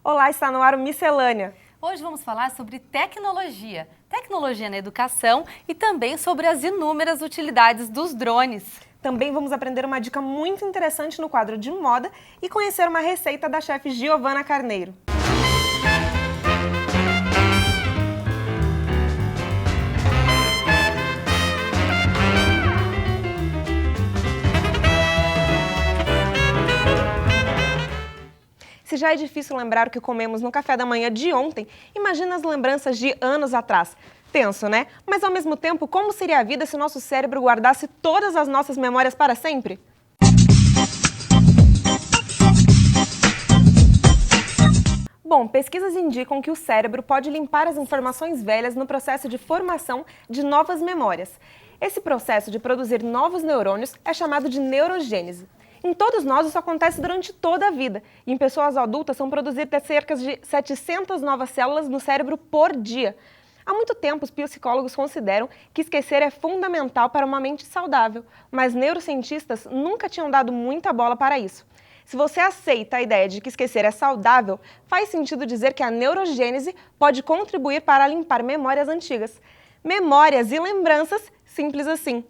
Olá, está no ar o Miscelânea. Hoje vamos falar sobre tecnologia. Tecnologia na educação e também sobre as inúmeras utilidades dos drones. Também vamos aprender uma dica muito interessante no quadro de moda e conhecer uma receita da chefe Giovana Carneiro. Se já é difícil lembrar o que comemos no café da manhã de ontem, imagina as lembranças de anos atrás. Tenso, né? Mas ao mesmo tempo, como seria a vida se nosso cérebro guardasse todas as nossas memórias para sempre? Bom, pesquisas indicam que o cérebro pode limpar as informações velhas no processo de formação de novas memórias. Esse processo de produzir novos neurônios é chamado de neurogênese. Em todos nós, isso acontece durante toda a vida. E em pessoas adultas, são produzidas cerca de 700 novas células no cérebro por dia. Há muito tempo, os psicólogos consideram que esquecer é fundamental para uma mente saudável, mas neurocientistas nunca tinham dado muita bola para isso. Se você aceita a ideia de que esquecer é saudável, faz sentido dizer que a neurogênese pode contribuir para limpar memórias antigas. Memórias e lembranças, simples assim.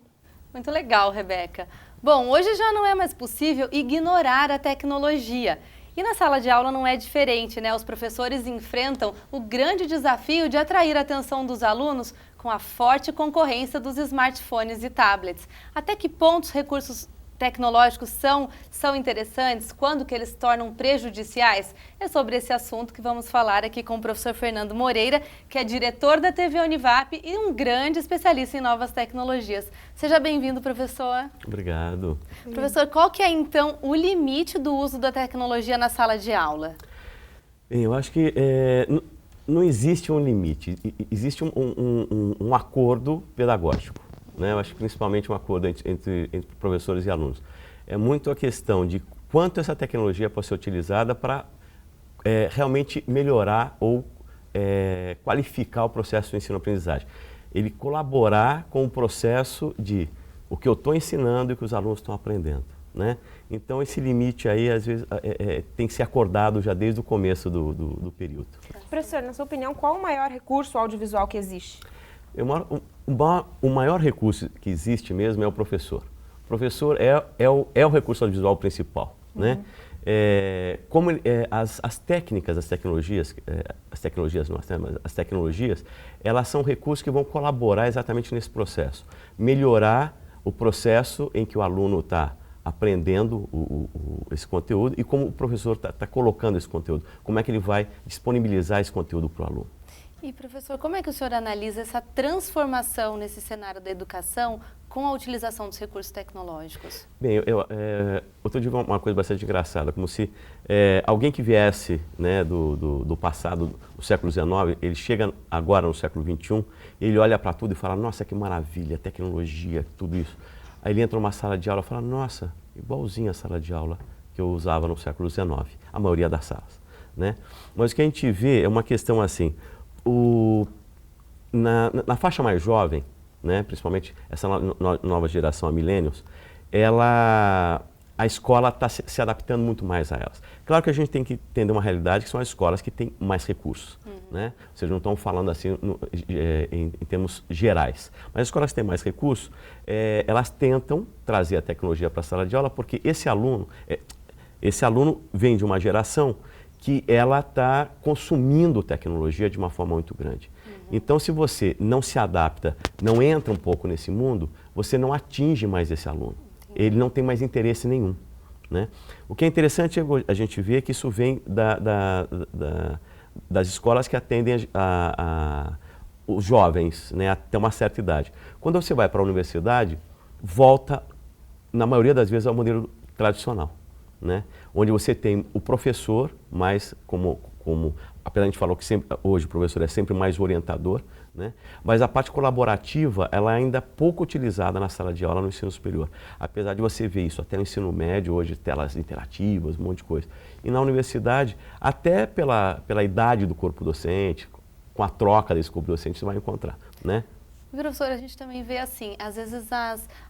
Muito legal, Rebeca. Bom, hoje já não é mais possível ignorar a tecnologia. E na sala de aula não é diferente, né? Os professores enfrentam o grande desafio de atrair a atenção dos alunos com a forte concorrência dos smartphones e tablets. Até que ponto os recursos tecnológicos são interessantes, quando que eles se tornam prejudiciais? É sobre esse assunto que vamos falar aqui com o professor Fernando Moreira, que é diretor da TV Univap e um grande especialista em novas tecnologias. Seja bem-vindo, professor. Obrigado. Professor, qual que é então o limite do uso da tecnologia na sala de aula? Bem, eu acho que não existe um limite, existe um acordo pedagógico. Né? Eu acho que principalmente um acordo entre professores e alunos. É muito a questão de quanto essa tecnologia pode ser utilizada para realmente melhorar ou qualificar o processo de ensino-aprendizagem. Ele colaborar com o processo de o que eu estou ensinando e o que os alunos estão aprendendo. Né? Então esse limite aí, às vezes, tem que ser acordado já desde o começo do período. Professor, na sua opinião, qual o maior recurso audiovisual que existe? O maior recurso que existe mesmo é o professor. O professor é o recurso audiovisual principal. Né? As técnicas, as tecnologias, elas são recursos que vão colaborar exatamente nesse processo. Melhorar o processo em que o aluno está aprendendo esse conteúdo e como o professor está colocando esse conteúdo. Como é que ele vai disponibilizar esse conteúdo para o aluno. E, professor, como é que o senhor analisa essa transformação nesse cenário da educação com a utilização dos recursos tecnológicos? Bem, outro dia uma coisa bastante engraçada, como se alguém que viesse, né, do passado, do século XIX, ele chega agora no século XXI, ele olha para tudo e fala, nossa, que maravilha, tecnologia, tudo isso. Aí ele entra numa sala de aula e fala, nossa, igualzinho a sala de aula que eu usava no século XIX, a maioria das salas. Né? Mas o que a gente vê é uma questão assim, na faixa mais jovem, né, principalmente essa nova geração, a millennials, a escola está se adaptando muito mais a elas. Claro que a gente tem que entender uma realidade que são as escolas que têm mais recursos. Né? Ou seja, não estão falando assim em termos gerais. Mas as escolas que têm mais recursos, elas tentam trazer a tecnologia para a sala de aula porque esse aluno vem de uma geração que ela está consumindo tecnologia de uma forma muito grande. Então, se você não se adapta, não entra um pouco nesse mundo, você não atinge mais esse aluno. Ele não tem mais interesse nenhum. Né? O que é interessante a gente ver que isso vem das escolas que atendem os jovens, né, até uma certa idade. Quando você vai para a universidade, volta, na maioria das vezes, ao modelo tradicional. Né? Onde você tem o professor, mas apesar de a gente falar que hoje o professor é sempre mais orientador, né? Mas a parte colaborativa ela ainda é pouco utilizada na sala de aula no ensino superior. Apesar de você ver isso até no ensino médio, hoje telas interativas, um monte de coisa. E na universidade, até pela idade do corpo docente, com a troca desse corpo docente, você vai encontrar. Né? E, professor, a gente também vê assim, às vezes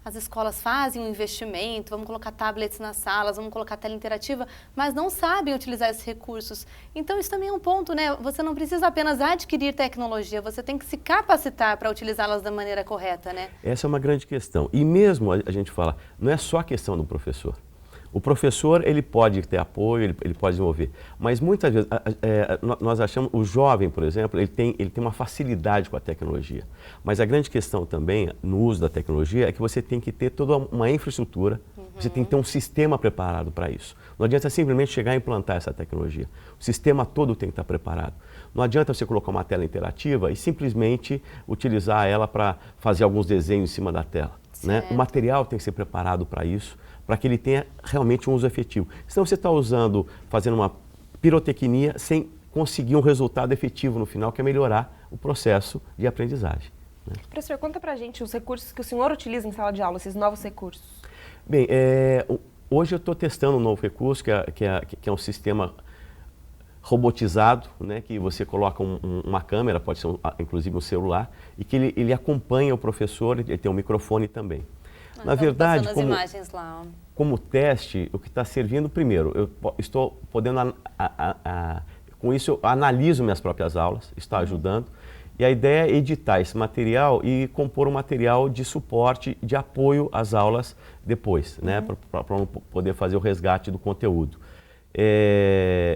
as escolas fazem um investimento, vamos colocar tablets nas salas, vamos colocar tela interativa, mas não sabem utilizar esses recursos. Então, isso também é um ponto, né? Você não precisa apenas adquirir tecnologia, você tem que se capacitar para utilizá-las da maneira correta, né? Essa é uma grande questão. E mesmo a gente fala, não é só a questão do professor. O professor, ele pode ter apoio, ele pode desenvolver, mas muitas vezes nós achamos, o jovem, por exemplo, ele tem uma facilidade com a tecnologia, mas a grande questão também no uso da tecnologia é que você tem que ter toda uma infraestrutura, você tem que ter um sistema preparado para isso. Não adianta simplesmente chegar e implantar essa tecnologia, o sistema todo tem que estar preparado. Não adianta você colocar uma tela interativa e simplesmente utilizar ela para fazer alguns desenhos em cima da tela, né? O material tem que ser preparado para isso, para que ele tenha realmente um uso efetivo. Senão você está fazendo uma pirotecnia sem conseguir um resultado efetivo no final, que é melhorar o processo de aprendizagem, né? Professor, conta pra gente os recursos que o senhor utiliza em sala de aula, esses novos recursos. Bem, hoje eu estou testando um novo recurso, que é um sistema robotizado, né, que você coloca uma câmera, pode ser inclusive um celular, e que ele acompanha o professor, ele tem um microfone também. Na verdade, como teste, o que está servindo, primeiro, eu estou podendo, com isso eu analiso minhas próprias aulas, está ajudando, e a ideia é editar esse material e compor um material de suporte, de apoio às aulas depois, né, para poder fazer o resgate do conteúdo.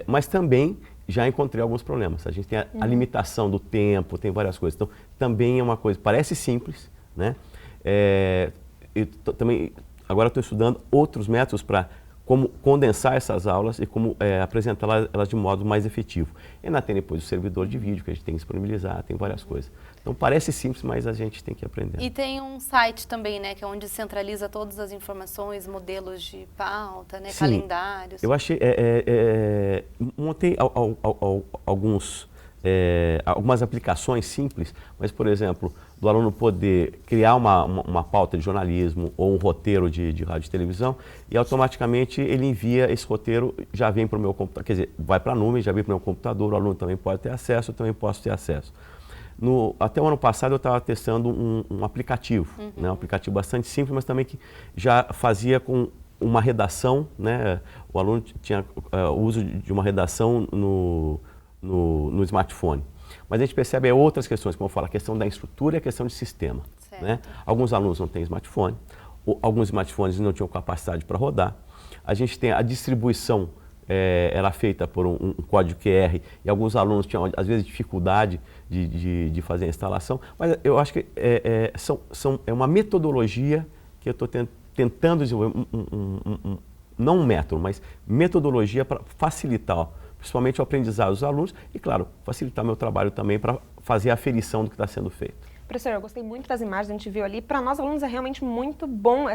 Mas também já encontrei alguns problemas. A gente tem a limitação do tempo, tem várias coisas. Então, também é uma coisa, parece simples, né? Também, agora estou estudando outros métodos para como condensar essas aulas e como apresentá-las de modo mais efetivo. E ainda tem depois o servidor de vídeo que a gente tem que disponibilizar, tem várias coisas. Então parece simples, mas a gente tem que aprender. E tem um site também, né, que é onde centraliza todas as informações, modelos de pauta, né, calendários. Eu achei, montei algumas aplicações simples, mas, por exemplo, do aluno poder criar uma pauta de jornalismo ou um roteiro de rádio e televisão e automaticamente ele envia esse roteiro, já vem para o meu computador, quer dizer, vai para a nuvem, já vem para o meu computador, o aluno também pode ter acesso, eu também posso ter acesso. Até o ano passado eu estava testando um aplicativo, né, um aplicativo bastante simples, mas também que já fazia com uma redação, né, o aluno tinha o uso de uma redação no smartphone. Mas a gente percebe outras questões, como eu falo, a questão da estrutura e a questão de sistema, né? Alguns alunos não têm smartphone, alguns smartphones não tinham capacidade para rodar. A gente tem a distribuição, era feita por um código QR e alguns alunos tinham, às vezes, dificuldade de fazer a instalação. Mas eu acho que é uma metodologia que eu estou tentando desenvolver, não um método, mas metodologia para facilitar principalmente o aprendizado dos alunos e, claro, facilitar meu trabalho também para fazer a aferição do que está sendo feito. Professor, eu gostei muito das imagens que a gente viu ali. Para nós alunos é realmente muito bom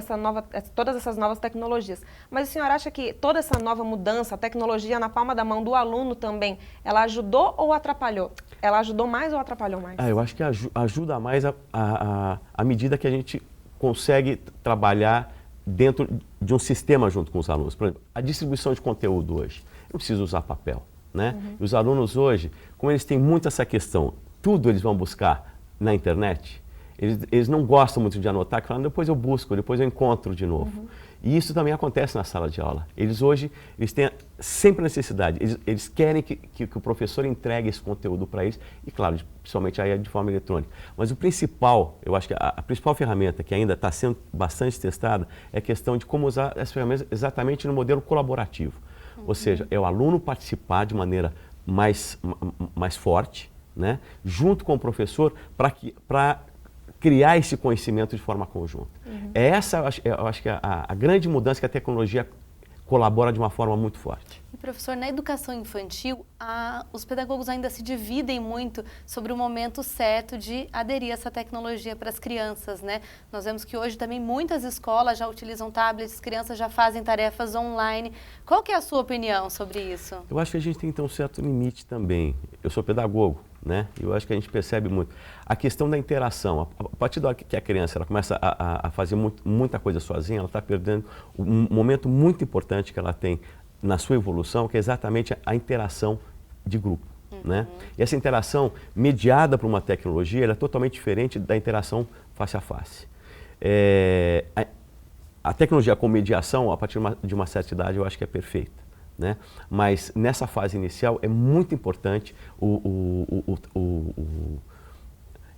todas essas novas tecnologias. Mas o senhor acha que toda essa nova mudança, a tecnologia na palma da mão do aluno também, ela ajudou ou atrapalhou? Ela ajudou mais ou atrapalhou mais? Eu acho que ajuda mais à medida que a gente consegue trabalhar dentro de um sistema junto com os alunos. Por exemplo, a distribuição de conteúdo hoje. Não precisa usar papel, né? E os alunos hoje, como eles têm muito essa questão, tudo eles vão buscar na internet, eles não gostam muito de anotar, que falam, depois eu busco, depois eu encontro de novo. E isso também acontece na sala de aula. Eles têm sempre a necessidade, eles querem que o professor entregue esse conteúdo para eles, e claro, principalmente aí de forma eletrônica. Mas o principal, eu acho que a principal ferramenta que ainda está sendo bastante testada é a questão de como usar essa ferramenta exatamente no modelo colaborativo. Ou seja, é o aluno participar de maneira mais forte, né, junto com o professor, para criar esse conhecimento de forma conjunta. Essa, eu acho que é a grande mudança que a tecnologia colabora de uma forma muito forte. E, professor, na educação infantil, os pedagogos ainda se dividem muito sobre o momento certo de aderir a essa tecnologia para as crianças, né? Nós vemos que hoje também muitas escolas já utilizam tablets, crianças já fazem tarefas online. Qual que é a sua opinião sobre isso? Eu acho que a gente tem que ter um certo limite também. Eu sou pedagogo, né? Eu acho que a gente percebe muito. A questão da interação, a partir da hora que a criança ela começa a fazer muita coisa sozinha, ela está perdendo um momento muito importante que ela tem na sua evolução, que é exatamente a interação de grupo. né? E essa interação mediada por uma tecnologia, ela é totalmente diferente da interação face a face. A tecnologia com mediação, a partir de uma certa idade, eu acho que é perfeita, né? Mas nessa fase inicial é muito importante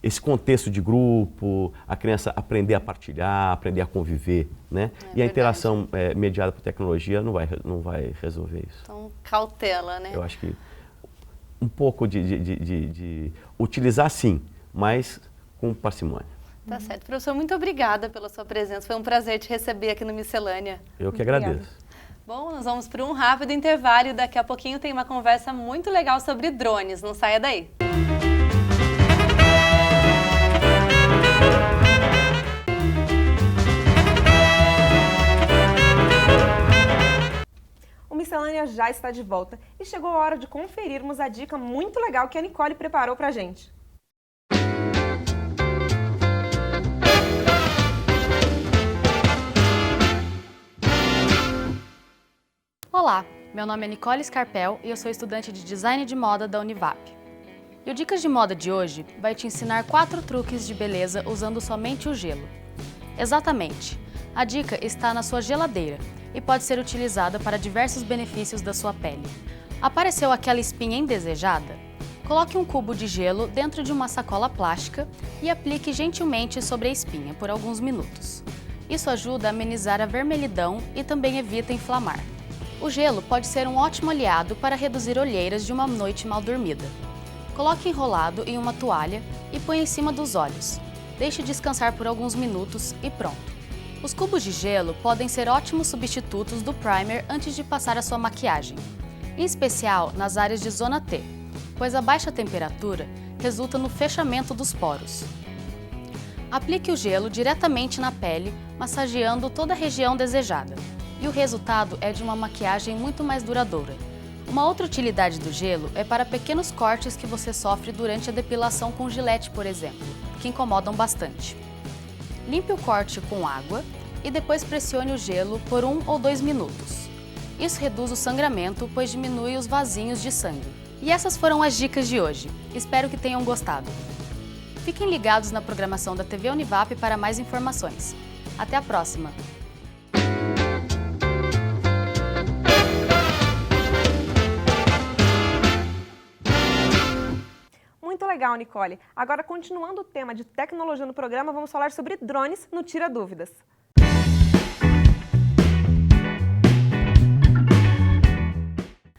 esse contexto de grupo, a criança aprender a partilhar, aprender a conviver, né? E a interação mediada por tecnologia não vai resolver isso. Então, cautela, né? Eu acho que um pouco de utilizar sim, mas com parcimônia. Tá certo. Professor, muito obrigada pela sua presença. Foi um prazer te receber aqui no Miscelânea. Eu que agradeço. Bom, nós vamos para um rápido intervalo e daqui a pouquinho tem uma conversa muito legal sobre drones. Não saia daí. O Miscelânea já está de volta e chegou a hora de conferirmos a dica muito legal que a Nicole preparou pra gente. Olá, meu nome é Nicole Scarpel e eu sou estudante de Design de Moda da Univap. E o Dicas de Moda de hoje vai te ensinar 4 truques de beleza usando somente o gelo. Exatamente, a dica está na sua geladeira e pode ser utilizada para diversos benefícios da sua pele. Apareceu aquela espinha indesejada? Coloque um cubo de gelo dentro de uma sacola plástica e aplique gentilmente sobre a espinha por alguns minutos. Isso ajuda a amenizar a vermelhidão e também evita inflamar. O gelo pode ser um ótimo aliado para reduzir olheiras de uma noite mal dormida. Coloque enrolado em uma toalha e põe em cima dos olhos. Deixe descansar por alguns minutos e pronto. Os cubos de gelo podem ser ótimos substitutos do primer antes de passar a sua maquiagem, em especial nas áreas de zona T, pois a baixa temperatura resulta no fechamento dos poros. Aplique o gelo diretamente na pele, massageando toda a região desejada. E o resultado é de uma maquiagem muito mais duradoura. Uma outra utilidade do gelo é para pequenos cortes que você sofre durante a depilação com gilete, por exemplo, que incomodam bastante. Limpe o corte com água e depois pressione o gelo por 1 ou 2 minutos. Isso reduz o sangramento, pois diminui os vasinhos de sangue. E essas foram as dicas de hoje. Espero que tenham gostado. Fiquem ligados na programação da TV Univap para mais informações. Até a próxima! Muito legal, Nicole. Agora, continuando o tema de tecnologia no programa, vamos falar sobre drones no Tira Dúvidas.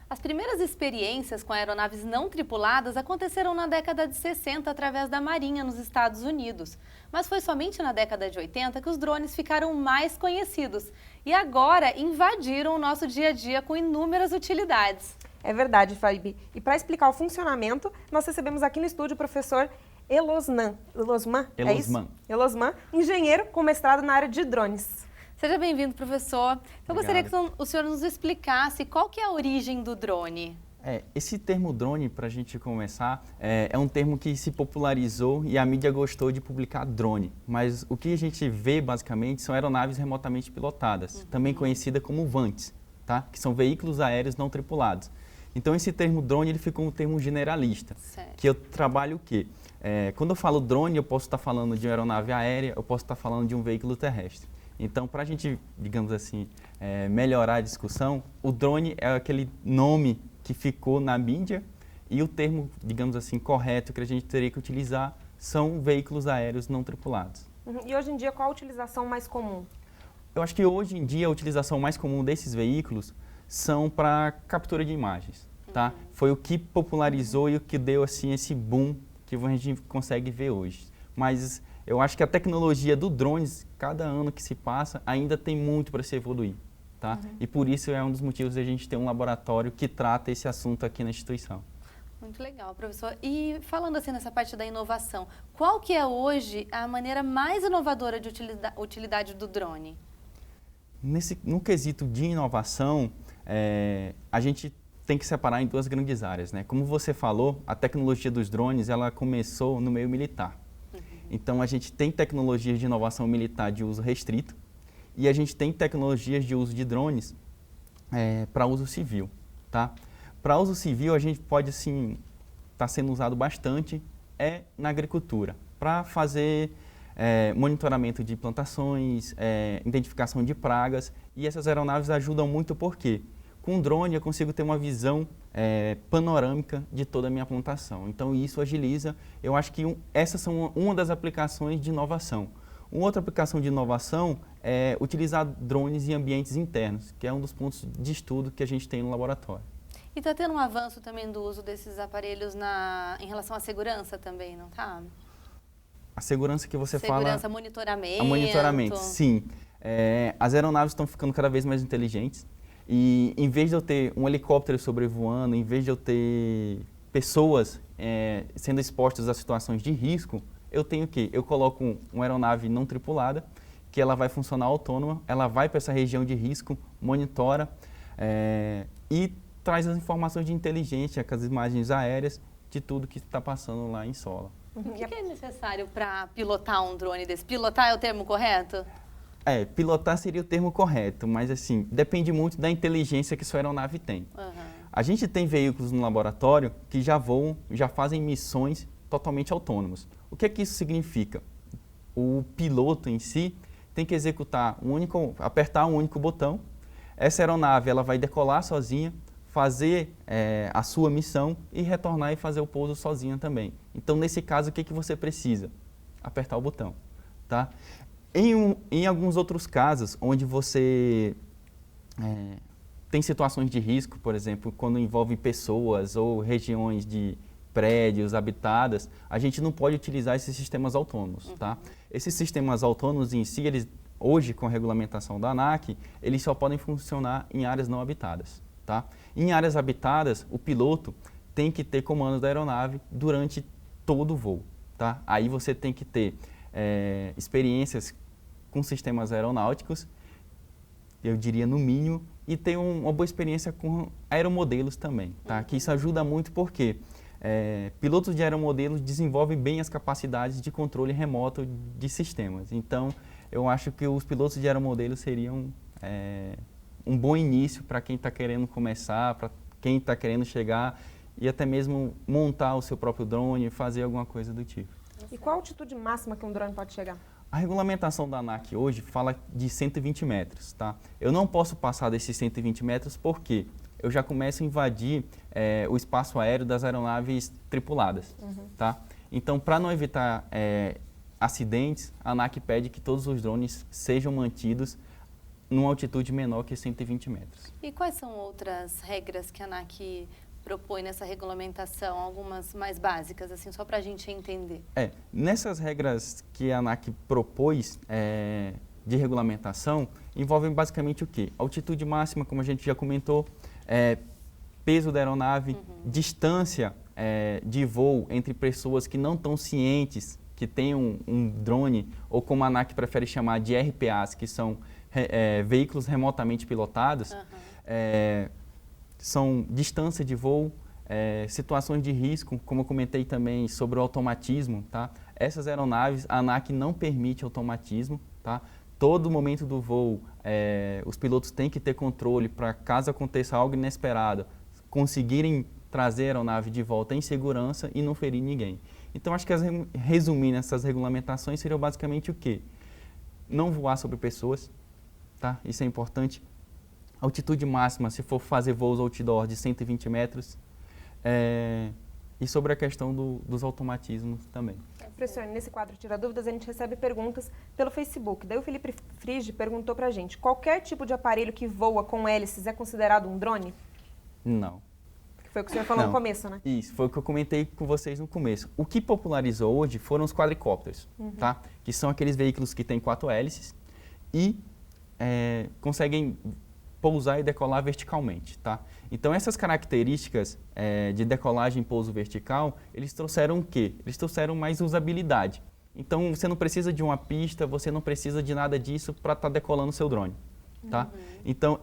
As primeiras experiências com aeronaves não tripuladas aconteceram na década de 60 através da Marinha nos Estados Unidos. Mas foi somente na década de 80 que os drones ficaram mais conhecidos e agora invadiram o nosso dia a dia com inúmeras utilidades. É verdade, Fabi. E para explicar o funcionamento, nós recebemos aqui no estúdio o professor Elosman, é isso? Elosman, engenheiro com mestrado na área de drones. Seja bem-vindo, professor. Eu gostaria que o senhor nos explicasse qual que é a origem do drone. Esse termo drone, para a gente começar, é um termo que se popularizou e a mídia gostou de publicar drone. Mas o que a gente vê, basicamente, são aeronaves remotamente pilotadas, também conhecida como VANTs, tá? Que são veículos aéreos não tripulados. Então, esse termo drone ele ficou um termo generalista, que eu trabalho o quê? Quando eu falo drone, eu posso estar falando de uma aeronave aérea, eu posso estar falando de um veículo terrestre. Então, para a gente, digamos assim, melhorar a discussão, o drone é aquele nome que ficou na mídia e o termo, digamos assim, correto que a gente teria que utilizar são veículos aéreos não tripulados. E hoje em dia, qual a utilização mais comum? Eu acho que hoje em dia a utilização mais comum desses veículos são para captura de imagens, tá? Foi o que popularizou e o que deu assim esse boom que a gente consegue ver hoje. Mas eu acho que a tecnologia do drones, cada ano que se passa, ainda tem muito para se evoluir, tá? E por isso é um dos motivos de a gente ter um laboratório que trata esse assunto aqui na instituição. Muito legal, professor. E falando assim nessa parte da inovação, qual que é hoje a maneira mais inovadora de utilidade do drone? No quesito de inovação, a gente tem que separar em 2 grandes áreas, né? Como você falou, a tecnologia dos drones, ela começou no meio militar. Então, a gente tem tecnologias de inovação militar de uso restrito e a gente tem tecnologias de uso de drones para uso civil, tá? Para uso civil, a gente pode, assim, está sendo usado bastante é na agricultura, para fazer monitoramento de plantações, identificação de pragas, e essas aeronaves ajudam muito porque com o drone eu consigo ter uma visão panorâmica de toda a minha plantação. Então isso agiliza, eu acho que essas são uma das aplicações de inovação. Uma outra aplicação de inovação é utilizar drones em ambientes internos, que é um dos pontos de estudo que a gente tem no laboratório. E está tendo um avanço também do uso desses aparelhos em relação à segurança também, não está? A segurança que você fala... Segurança, monitoramento. A monitoramento, sim. As aeronaves estão ficando cada vez mais inteligentes e em vez de eu ter um helicóptero sobrevoando, em vez de eu ter pessoas sendo expostas a situações de risco, eu tenho o quê? Eu coloco uma aeronave não tripulada, que ela vai funcionar autônoma, ela vai para essa região de risco, monitora e traz as informações de inteligência, com as imagens aéreas de tudo que está passando lá em solo. O que é necessário para pilotar um drone desse? Pilotar é o termo correto? Pilotar seria o termo correto, mas assim, depende muito da inteligência que sua aeronave tem. Uhum. A gente tem veículos no laboratório que já voam, já fazem missões totalmente autônomas. O que é que isso significa? O piloto em si tem que executar apertar um único botão. Essa aeronave ela vai decolar sozinha, fazer a sua missão e retornar e fazer o pouso sozinha também. Então, nesse caso, o que você precisa? Apertar o botão. Tá? Em alguns outros casos, onde você tem situações de risco, por exemplo, quando envolve pessoas ou regiões de prédios habitadas, a gente não pode utilizar esses sistemas autônomos. Tá? Esses sistemas autônomos em si, hoje, com a regulamentação da ANAC, eles só podem funcionar em áreas não habitadas. Tá? Em áreas habitadas, o piloto tem que ter comando da aeronave durante todo o voo. Tá? Aí você tem que ter experiências com sistemas aeronáuticos, eu diria no mínimo, e ter uma boa experiência com aeromodelos também. Tá? Que isso ajuda muito porque pilotos de aeromodelos desenvolvem bem as capacidades de controle remoto de sistemas. Então, eu acho que os pilotos de aeromodelos seriam um bom início para quem está querendo começar, para quem está querendo chegar e até mesmo montar o seu próprio drone e fazer alguma coisa do tipo. E qual a altitude máxima que um drone pode chegar? A regulamentação da ANAC hoje fala de 120 metros. Tá? Eu não posso passar desses 120 metros porque eu já começo a invadir o espaço aéreo das aeronaves tripuladas. Tá? Então, para não evitar acidentes, a ANAC pede que todos os drones sejam mantidos numa altitude menor que 120 metros. E quais são outras regras que a ANAC propõe nessa regulamentação? Algumas mais básicas, assim, só para a gente entender. Nessas regras que a ANAC propôs de regulamentação, envolvem basicamente o quê? Altitude máxima, como a gente já comentou, peso da aeronave, distância de voo entre pessoas que não estão cientes que tem um drone, ou como a ANAC prefere chamar de RPAs, que são veículos remotamente pilotados, são distância de voo, situações de risco, como eu comentei também sobre o automatismo. Tá? Essas aeronaves, a ANAC não permite automatismo. Tá? Todo momento do voo, os pilotos têm que ter controle para, caso aconteça algo inesperado, conseguirem trazer a aeronave de volta em segurança e não ferir ninguém. Então, acho que, resumindo essas regulamentações, seriam basicamente o quê? Não voar sobre pessoas, tá? Isso é importante. Altitude máxima, se for fazer voos outdoor, de 120 metros. E sobre a questão dos automatismos também. Professor, nesse quadro Tira Dúvidas, a gente recebe perguntas pelo Facebook. Daí o Felipe Frige perguntou pra gente, qualquer tipo de aparelho que voa com hélices é considerado um drone? Não. Foi o que o senhor falou no começo, né? Isso, foi o que eu comentei com vocês no começo. O que popularizou hoje foram os quadricópteros, tá? Que são aqueles veículos que têm 4 hélices e conseguem pousar e decolar verticalmente, tá? Então, essas características de decolagem e pouso vertical, eles trouxeram o quê? Eles trouxeram mais usabilidade. Então, você não precisa de uma pista, você não precisa de nada disso para estar decolando o seu drone, tá? Então,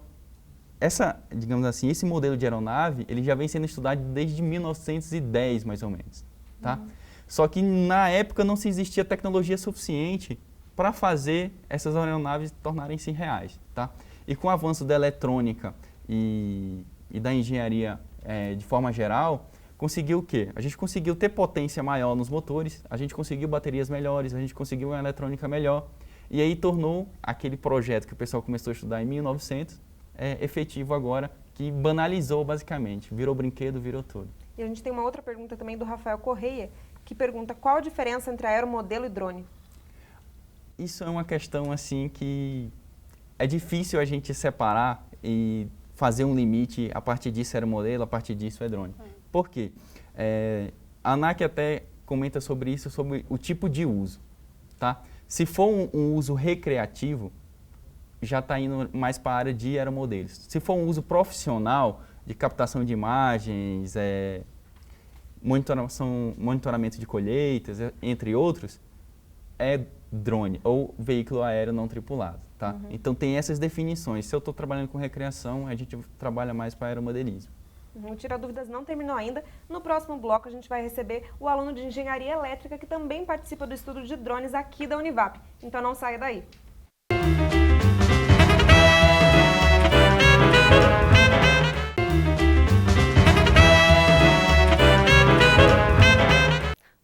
digamos assim, esse modelo de aeronave, ele já vem sendo estudado desde 1910, mais ou menos, tá? Só que, na época, não se existia tecnologia suficiente para fazer essas aeronaves tornarem-se reais, tá? E com o avanço da eletrônica e da engenharia de forma geral, conseguiu o quê? A gente conseguiu ter potência maior nos motores, a gente conseguiu baterias melhores, a gente conseguiu uma eletrônica melhor. E aí tornou aquele projeto que o pessoal começou a estudar em 1900 efetivo agora, que banalizou basicamente, virou brinquedo, virou tudo. E a gente tem uma outra pergunta também do Rafael Correia, que pergunta qual a diferença entre aeromodelo e drone? Isso é uma questão assim que é difícil a gente separar e fazer um limite, a partir disso era modelo, a partir disso é drone. Por quê? A ANAC até comenta sobre isso, sobre o tipo de uso, tá? Se for um uso recreativo, já está indo mais para a área de aeromodelos. Se for um uso profissional, de captação de imagens, monitoramento de colheitas, entre outros, é drone ou veículo aéreo não tripulado, tá? Então tem essas definições. Se eu estou trabalhando com recreação, a gente trabalha mais para aeromodelismo. O Tira Dúvidas não terminou ainda. No próximo bloco a gente vai receber o aluno de Engenharia Elétrica que também participa do estudo de drones aqui da Univap. Então não saia daí.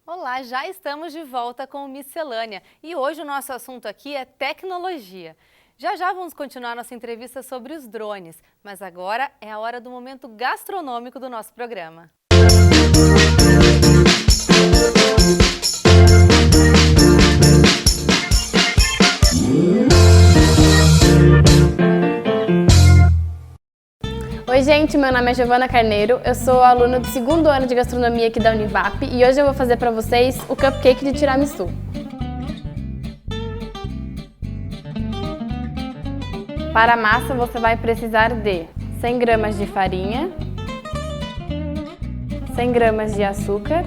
Olá, já estamos de volta com o Miscelânea e hoje o nosso assunto aqui é tecnologia. Já já vamos continuar nossa entrevista sobre os drones, mas agora é a hora do momento gastronômico do nosso programa. Oi gente, meu nome é Giovana Carneiro, eu sou aluna do 2º ano de gastronomia aqui da Univap e hoje eu vou fazer para vocês o cupcake de tiramisu. Para a massa você vai precisar de 100 gramas de farinha, 100 gramas de açúcar,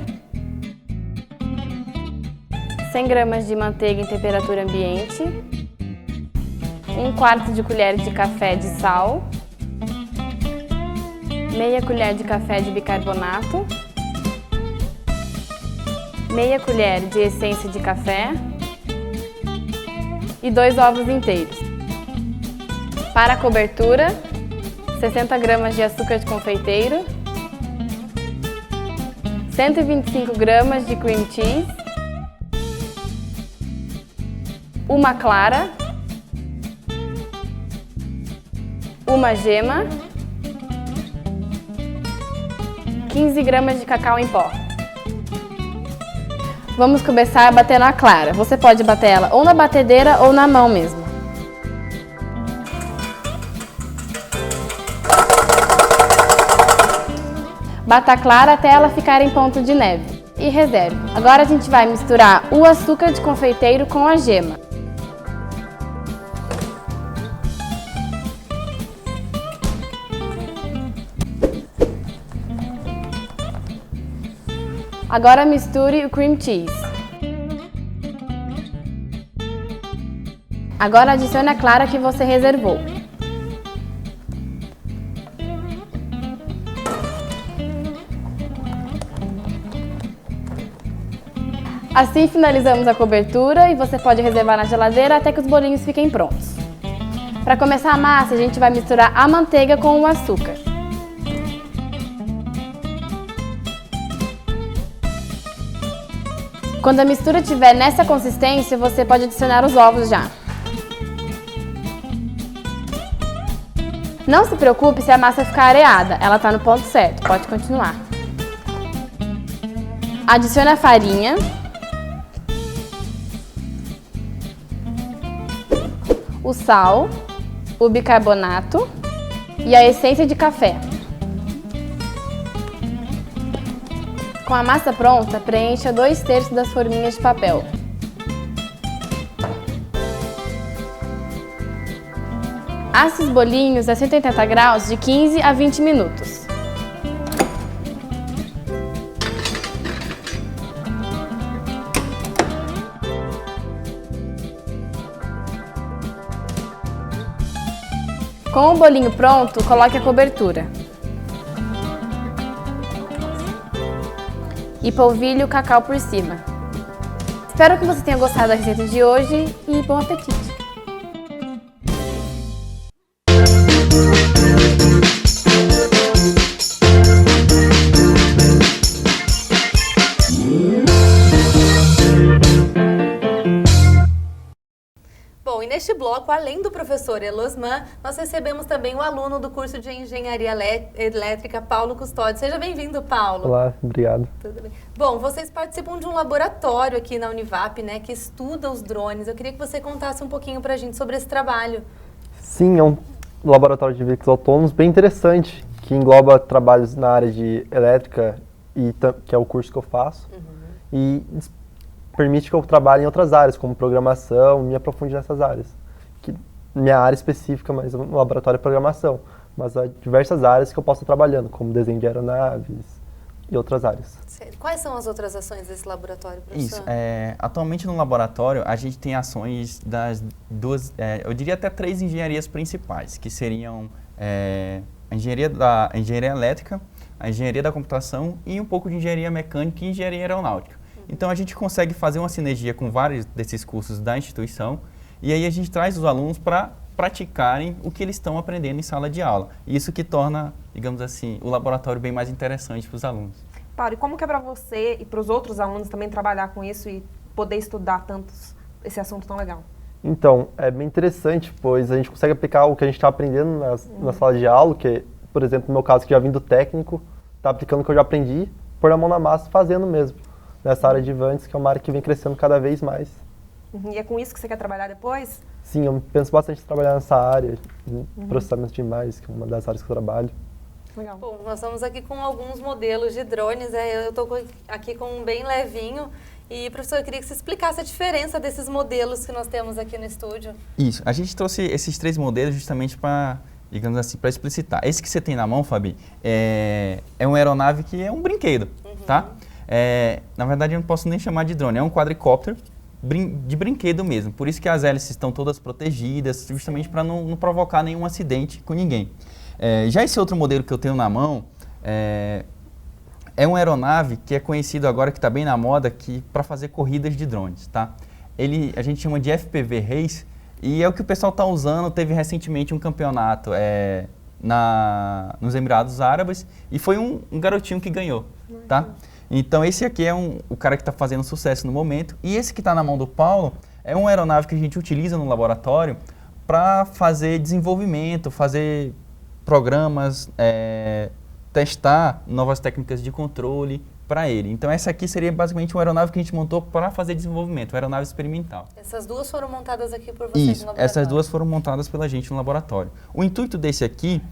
100 gramas de manteiga em temperatura ambiente, 1/4 de colher de café de sal, meia colher de café de bicarbonato, meia colher de essência de café e 2 ovos inteiros. Para a cobertura, 60 gramas de açúcar de confeiteiro, 125 gramas de cream cheese, uma clara, uma gema, 15 gramas de cacau em pó. Vamos começar batendo a clara. Você pode bater ela ou na batedeira ou na mão mesmo. Bata a clara até ela ficar em ponto de neve e reserve. Agora a gente vai misturar o açúcar de confeiteiro com a gema. Agora misture o cream cheese. Agora adicione a clara que você reservou. Assim finalizamos a cobertura e você pode reservar na geladeira até que os bolinhos fiquem prontos. Para começar a massa, a gente vai misturar a manteiga com o açúcar. Quando a mistura estiver nessa consistência, você pode adicionar os ovos já. Não se preocupe se a massa ficar areada, ela está no ponto certo, pode continuar. Adicione a farinha. O sal, o bicarbonato e a essência de café. Com a massa pronta, preencha 2/3 das forminhas de papel. Asse os bolinhos a 180 graus de 15 a 20 minutos. Com o bolinho pronto, coloque a cobertura. E polvilhe o cacau por cima. Espero que você tenha gostado da receita de hoje e bom apetite! neste bloco, além do professor Elosman, nós recebemos também o aluno do curso de Engenharia Elétrica, Paulo Custódio. Seja bem-vindo, Paulo. Olá, obrigado. Tudo bem. Bom, vocês participam de um laboratório aqui na Univap, né, que estuda os drones. Eu queria que você contasse um pouquinho pra gente sobre esse trabalho. Sim, é um laboratório de veículos autônomos bem interessante, que engloba trabalhos na área de elétrica, que é o curso que eu faço, e permite que eu trabalhe em outras áreas, como programação, me aprofunde nessas áreas. Minha área específica, mas no laboratório é programação, mas há diversas áreas que eu posso estar trabalhando, como desenho de aeronaves e outras áreas. Quais são as outras ações desse laboratório, professor? Isso, atualmente no laboratório a gente tem ações das duas, eu diria até 3 engenharias principais, que seriam a engenharia elétrica, a engenharia da computação e um pouco de engenharia mecânica e engenharia aeronáutica. Então a gente consegue fazer uma sinergia com vários desses cursos da instituição e aí a gente traz os alunos para praticarem o que eles estão aprendendo em sala de aula. Isso que torna, digamos assim, o laboratório bem mais interessante para os alunos. Paulo, e como que é para você e para os outros alunos também trabalhar com isso e poder estudar esse assunto tão legal? Então, é bem interessante, pois a gente consegue aplicar o que a gente está aprendendo na sala de aula, que, por exemplo, no meu caso, que já vim do técnico, está aplicando o que eu já aprendi, pôr a mão na massa, fazendo mesmo. Nessa área de Vantes, que é uma área que vem crescendo cada vez mais. E é com isso que você quer trabalhar depois? Sim, eu penso bastante em trabalhar nessa área, processamento de imagens, que é uma das áreas que eu trabalho. Legal. Bom, nós estamos aqui com alguns modelos de drones, eu estou aqui com um bem levinho. E, professor, eu queria que você explicasse a diferença desses modelos que nós temos aqui no estúdio. Isso, a gente trouxe esses 3 modelos justamente para, digamos assim, para explicitar. Esse que você tem na mão, Fabi, é uma aeronave que é um brinquedo, tá? Na verdade, eu não posso nem chamar de drone, é um quadricóptero de brinquedo mesmo. Por isso que as hélices estão todas protegidas, justamente para não provocar nenhum acidente com ninguém. Já esse outro modelo que eu tenho na mão é uma aeronave que é conhecido agora, que está bem na moda, para fazer corridas de drones, tá? A gente chama de FPV Race e é o que o pessoal está usando. Teve recentemente um campeonato nos Emirados Árabes e foi um garotinho que ganhou, tá? Então esse aqui é o cara que está fazendo sucesso no momento, e esse que está na mão do Paulo é uma aeronave que a gente utiliza no laboratório para fazer desenvolvimento, fazer programas, testar novas técnicas de controle para ele. Então essa aqui seria basicamente uma aeronave que a gente montou para fazer desenvolvimento, uma aeronave experimental. Essas duas foram montadas aqui por vocês no laboratório? Essas duas foram montadas pela gente no laboratório. O intuito desse aqui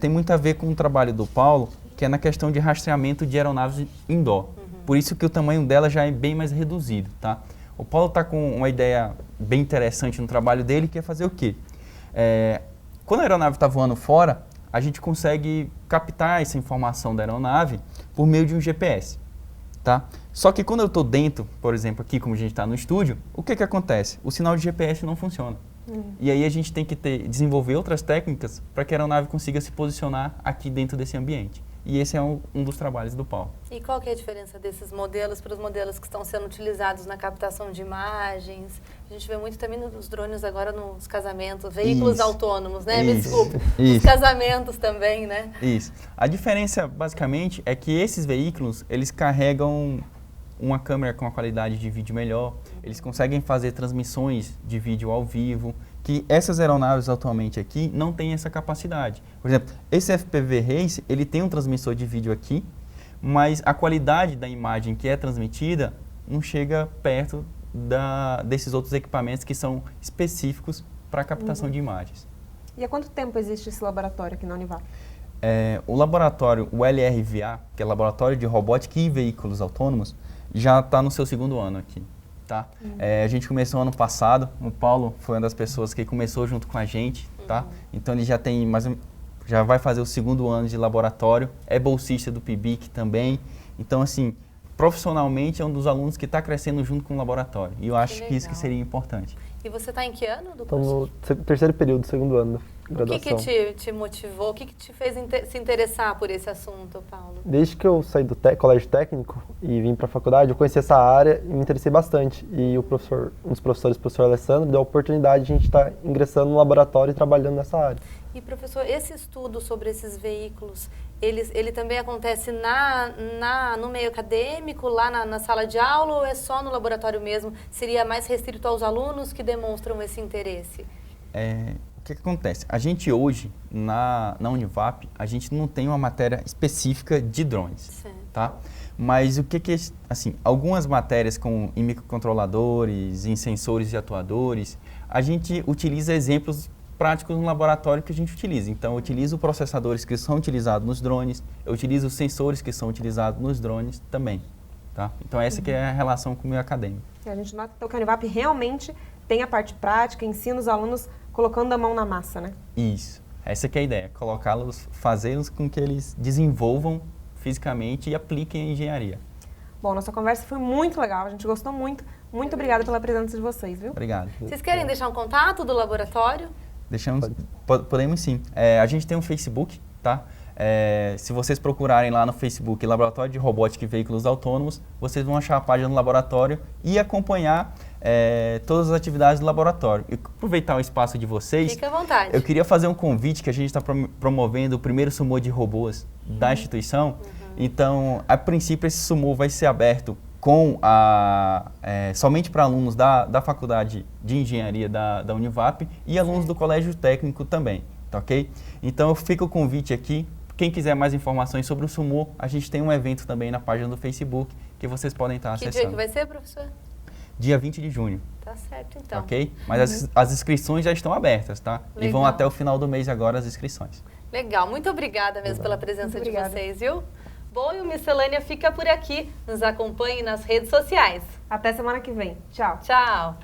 tem muito a ver com o trabalho do Paulo, que é na questão de rastreamento de aeronaves indoor. Por isso que o tamanho dela já é bem mais reduzido, tá? O Paulo está com uma ideia bem interessante no trabalho dele, que é fazer o quê? Quando a aeronave está voando fora, a gente consegue captar essa informação da aeronave por meio de um GPS, tá? Só que quando eu estou dentro, por exemplo, aqui como a gente está no estúdio, o que acontece? O sinal de GPS não funciona. E aí a gente tem que desenvolver outras técnicas para que a aeronave consiga se posicionar aqui dentro desse ambiente. E esse é um dos trabalhos do Paulo. E qual que é a diferença desses modelos para os modelos que estão sendo utilizados na captação de imagens? A gente vê muito também nos drones agora nos casamentos, veículos autônomos, né? Me desculpe. Os casamentos também, né? Isso. A diferença, basicamente, é que esses veículos, eles carregam uma câmera com uma qualidade de vídeo melhor, eles conseguem fazer transmissões de vídeo ao vivo, que essas aeronaves atualmente aqui não têm essa capacidade. Por exemplo, esse FPV Race, ele tem um transmissor de vídeo aqui, mas a qualidade da imagem que é transmitida não chega perto desses outros equipamentos que são específicos para a captação de imagens. E há quanto tempo existe esse laboratório aqui na Univap? O laboratório, o LRVA, que é Laboratório de Robótica e Veículos Autônomos, já está no seu 2º ano aqui. Tá? A gente começou ano passado, o Paulo foi uma das pessoas que começou junto com a gente, tá? Então ele já vai fazer o 2º ano de laboratório, é bolsista do PIBIC também, então assim, profissionalmente é um dos alunos que está crescendo junto com o laboratório, e eu acho que isso que seria importante. E você está em que ano do curso? Estou no 3º período, 2º ano da graduação. O que te motivou, o que te fez se interessar por esse assunto, Paulo? Desde que eu saí do colégio técnico e vim para a faculdade, eu conheci essa área e me interessei bastante. E um dos professores, o professor Alessandro, deu a oportunidade de a gente estar ingressando no laboratório e trabalhando nessa área. E, professor, esse estudo sobre esses veículos, ele também acontece no meio acadêmico, lá na sala de aula, ou é só no laboratório mesmo? Seria mais restrito aos alunos que demonstram esse interesse? O que acontece? A gente hoje, na Univap, a gente não tem uma matéria específica de drones, Certo. tá? Mas assim, algumas matérias em microcontroladores, em sensores e atuadores, a gente utiliza exemplos práticos no laboratório que a gente utiliza. Então, eu utilizo processadores que são utilizados nos drones, eu utilizo os sensores que são utilizados nos drones também, tá? Então, essa que é a relação com o meio acadêmico. A gente nota então, que a Univap realmente tem a parte prática, ensina os alunos colocando a mão na massa, né? Isso. Essa que é a ideia, fazê-los com que eles desenvolvam fisicamente e apliquem a engenharia. Bom, nossa conversa foi muito legal, a gente gostou muito. Muito obrigada pela presença de vocês, viu? Obrigado. Vocês querem deixar um contato do laboratório? Podemos sim. A gente tem um Facebook, tá? Se vocês procurarem lá no Facebook Laboratório de Robótica e Veículos Autônomos, vocês vão achar a página do laboratório e acompanhar todas as atividades do laboratório. E aproveitar o espaço de vocês. Fique à vontade. Eu queria fazer um convite que a gente está promovendo o primeiro Sumô de robôs da instituição. Então, a princípio, esse Sumô vai ser aberto somente para alunos da Faculdade de Engenharia da Univap e alunos do Colégio Técnico também, tá ok? Então, fica o convite aqui. Quem quiser mais informações sobre o Sumô, a gente tem um evento também na página do Facebook que vocês podem estar acessando. Que dia que vai ser, professor? Dia 20 de junho. Tá certo, então. Ok? Mas as inscrições já estão abertas, tá? Legal. E vão até o final do mês agora as inscrições. Legal, muito obrigada mesmo pela presença de vocês, viu? Bom, e o Miscelânea fica por aqui. Nos acompanhe nas redes sociais. Até semana que vem. Tchau. Tchau.